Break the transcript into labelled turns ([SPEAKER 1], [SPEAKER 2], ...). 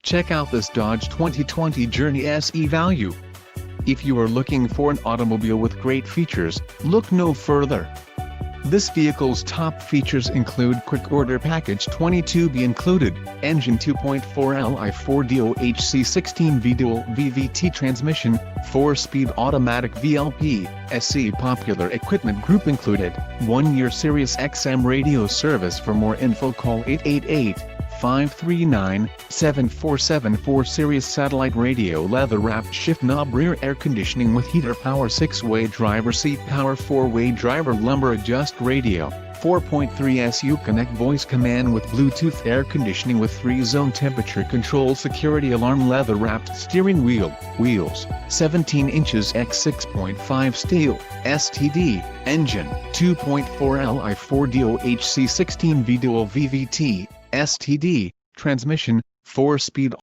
[SPEAKER 1] Check out this Dodge 2020 Journey SE value. If you are looking for an automobile with great features, look no further. This vehicle's top features include quick order package 22B included, engine 2.4 Li 4DOHC 16V dual VVT transmission, 4-speed automatic VLP, SC popular equipment group included, 1-year Sirius XM radio service. For more info call 888-539-7474. Sirius satellite radio, leather wrapped shift knob, rear air conditioning with heater, power 6-way driver seat, power 4-way driver, lumbar adjust radio, 4.3 SU connect, voice command with Bluetooth, air conditioning with 3-zone temperature control, security alarm, leather wrapped steering wheel, wheels, 17 inches x 6.5 steel, STD, engine, 2.4 Li 4DOHC 16V dual VVT, STD, transmission, 4-speed